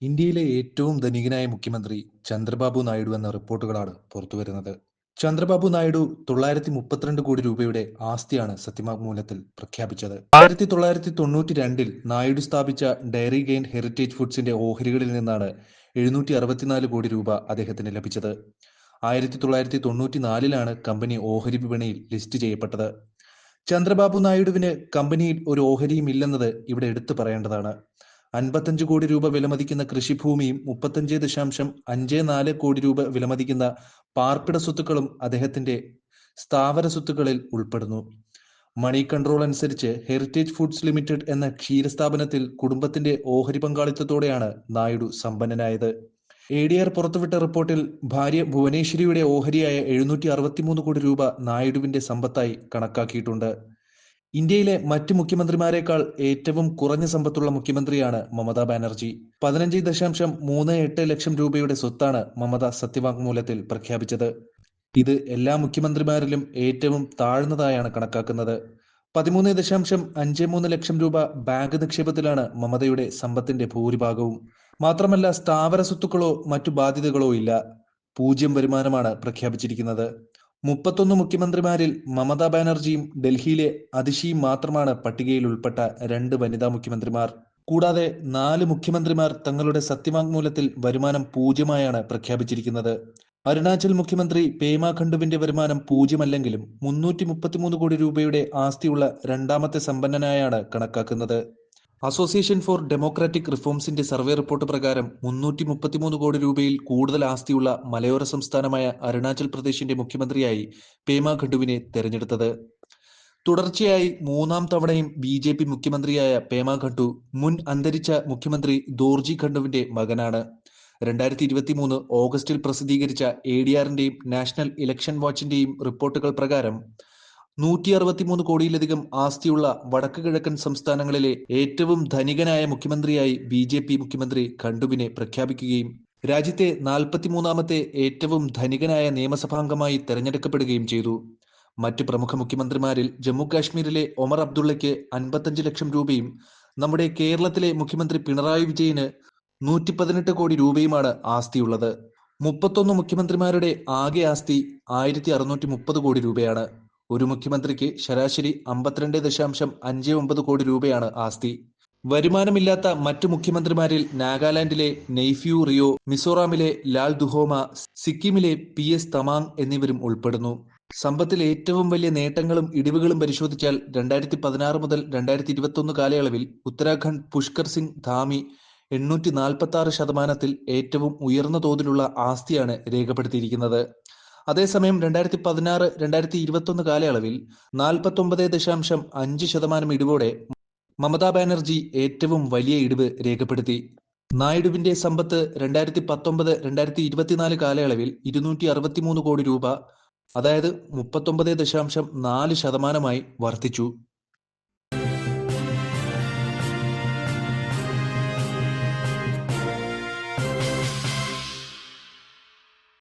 ഇന്ത്യയിലെ ഏറ്റവും ധനികനായ മുഖ്യമന്ത്രി ചന്ദ്രബാബു നായിഡു എന്ന റിപ്പോർട്ടുകളാണ് പുറത്തുവരുന്നത്. ചന്ദ്രബാബു നായിഡു 932 കോടി രൂപയുടെ ആസ്തിയാണ് സത്യവാങ്മൂലത്തിൽ പ്രഖ്യാപിച്ചത്. 1992-ൽ നായിഡു സ്ഥാപിച്ച ഡയറി ഗെയിൻ ഹെറിറ്റേജ് ഫുഡ്സിന്റെ ഓഹരികളിൽ നിന്നാണ് 764 കോടി രൂപ അദ്ദേഹത്തിന് ലഭിച്ചത്. 1994-ലാണ് കമ്പനി ഓഹരി വിപണിയിൽ ലിസ്റ്റ് ചെയ്യപ്പെട്ടത്. ചന്ദ്രബാബു നായിഡുവിന് കമ്പനിയിൽ ഒരു ഓഹരിയും ഇല്ലെന്നത് ഇവിടെ എടുത്തു പറയേണ്ടതാണ്. 55 കോടി രൂപ വിലമതിക്കുന്ന കൃഷിഭൂമിയും 35.54 കോടി രൂപ വിലമതിക്കുന്ന പാർപ്പിട സ്വത്തുക്കളും അദ്ദേഹത്തിന്റെ സ്ഥാവര സ്വത്തുക്കളിൽ ഉൾപ്പെടുന്നു. മണി കൺട്രോൾ അനുസരിച്ച് ഹെറിറ്റേജ് ഫുഡ്സ് ലിമിറ്റഡ് എന്ന ക്ഷീരസ്ഥാപനത്തിൽ കുടുംബത്തിന്റെ ഓഹരി പങ്കാളിത്തത്തോടെയാണ് നായിഡു സമ്പന്നനായത്. ADR പുറത്തുവിട്ട റിപ്പോർട്ടിൽ ഭാര്യ ഭുവനേശ്വരിയുടെ ഓഹരിയായ 763 കോടി രൂപ നായിഡുവിന്റെ സമ്പത്തായി കണക്കാക്കിയിട്ടുണ്ട്. ഇന്ത്യയിലെ മറ്റ് മുഖ്യമന്ത്രിമാരെക്കാൾ ഏറ്റവും കുറഞ്ഞ സമ്പത്തുള്ള മുഖ്യമന്ത്രിയാണ് മമതാ ബാനർജി. 15.38 ലക്ഷം രൂപയുടെ സ്വത്താണ് മമത സത്യവാങ്മൂലത്തിൽ പ്രഖ്യാപിച്ചത്. ഇത് എല്ലാ മുഖ്യമന്ത്രിമാരിലും ഏറ്റവും താഴ്ന്നതായാണ് കണക്കാക്കുന്നത്. 13.53 ലക്ഷം രൂപ ബാങ്ക് നിക്ഷേപത്തിലാണ് മമതയുടെ സമ്പത്തിന്റെ ഭൂരിഭാഗവും. മാത്രമല്ല, സ്ഥാവര സ്വത്തുക്കളോ മറ്റു ബാധ്യതകളോ ഇല്ല. 0 വരുമാനമാണ് പ്രഖ്യാപിച്ചിരിക്കുന്നത്. 31 മുഖ്യമന്ത്രിമാരിൽ മമതാ ബാനർജിയും ഡൽഹിയിലെ അതിഷിയും മാത്രമാണ് പട്ടികയിൽ ഉൾപ്പെട്ട 2 വനിതാ മുഖ്യമന്ത്രിമാർ. കൂടാതെ 4 മുഖ്യമന്ത്രിമാർ തങ്ങളുടെ സത്യവാങ്മൂലത്തിൽ വരുമാനം 0 പ്രഖ്യാപിച്ചിരിക്കുന്നത്. അരുണാചൽ മുഖ്യമന്ത്രി പേമ ഖണ്ഡുവിന്റെ വരുമാനം 0 അല്ലെങ്കിലും 333 കോടി രൂപയുടെ ആസ്തിയുള്ള രണ്ടാമത്തെ സമ്പന്നനായാണ് കണക്കാക്കുന്നത്. അസോസിയേഷൻ ഫോർ ഡെമോക്രാറ്റിക് റിഫോംസിന്റെ സർവേ റിപ്പോർട്ട് പ്രകാരം 333 കോടി രൂപയിൽ കൂടുതൽ ആസ്തിയുള്ള മലയോര സംസ്ഥാനമായ അരുണാചൽ പ്രദേശിന്റെ മുഖ്യമന്ത്രിയായി പേമ ഖണ്ഡുവിനെ തെരഞ്ഞെടുത്തത്. തുടർച്ചയായി 3-ാം തവണയും BJP മുഖ്യമന്ത്രിയായ പേമ ഖണ്ഡു മുൻ അന്തരിച്ച മുഖ്യമന്ത്രി ദോർജി ഖണ്ഡുവിന്റെ മകനാണ്. 2023 ഓഗസ്റ്റിൽ പ്രസിദ്ധീകരിച്ച ADRന്റെയും നാഷണൽ ഇലക്ഷൻ വാച്ചിന്റെയും റിപ്പോർട്ടുകൾ പ്രകാരം 163 കോടിയിലധികം ആസ്തിയുള്ള വടക്ക് കിഴക്കൻ സംസ്ഥാനങ്ങളിലെ ഏറ്റവും ധനികനായ മുഖ്യമന്ത്രിയായി BJP മുഖ്യമന്ത്രി ഖണ്ഡുവിനെ പ്രഖ്യാപിക്കുകയും രാജ്യത്തെ 43-ാമത്തെ ഏറ്റവും ധനികനായ നിയമസഭാംഗമായി തെരഞ്ഞെടുക്കപ്പെടുകയും ചെയ്തു. മറ്റ് പ്രമുഖ മുഖ്യമന്ത്രിമാരിൽ ജമ്മു കാശ്മീരിലെ ഒമർ അബ്ദുള്ളയ്ക്ക് 55 ലക്ഷം രൂപയും നമ്മുടെ കേരളത്തിലെ മുഖ്യമന്ത്രി പിണറായി വിജയന് 118 കോടി രൂപയുമാണ് ആസ്തിയുള്ളത്. 31 മുഖ്യമന്ത്രിമാരുടെ ആകെ ആസ്തി 1630 കോടി രൂപയാണ്. ഒരു മുഖ്യമന്ത്രിക്ക് ശരാശരി 52.59 കോടി രൂപയാണ് ആസ്തി. വരുമാനമില്ലാത്ത മറ്റു മുഖ്യമന്ത്രിമാരിൽ നാഗാലാൻഡിലെ നെയ്ഫ്യൂ റിയോ, മിസോറാമിലെ ലാൽ ദുഹോമ, സിക്കിമിലെ PS തമാങ് എന്നിവരും ഉൾപ്പെടുന്നു. സമ്പത്തിൽ ഏറ്റവും വലിയ നേട്ടങ്ങളും ഇടിവുകളും പരിശോധിച്ചാൽ 2016 മുതൽ 2021 കാലയളവിൽ ഉത്തരാഖണ്ഡ് പുഷ്കർ സിംഗ് ധാമി 846% ഏറ്റവും ഉയർന്ന തോതിലുള്ള ആസ്തിയാണ് രേഖപ്പെടുത്തിയിരിക്കുന്നത്. അതേസമയം 2016-2021 കാലയളവിൽ 49.5% ഇടിവോടെ മമതാ ബാനർജി ഏറ്റവും വലിയ ഇടിവ് രേഖപ്പെടുത്തി. നായിഡുവിന്റെ സമ്പത്ത് 2019-2024 കാലയളവിൽ 263 കോടി രൂപ, അതായത് 39.4% വർദ്ധിച്ചു.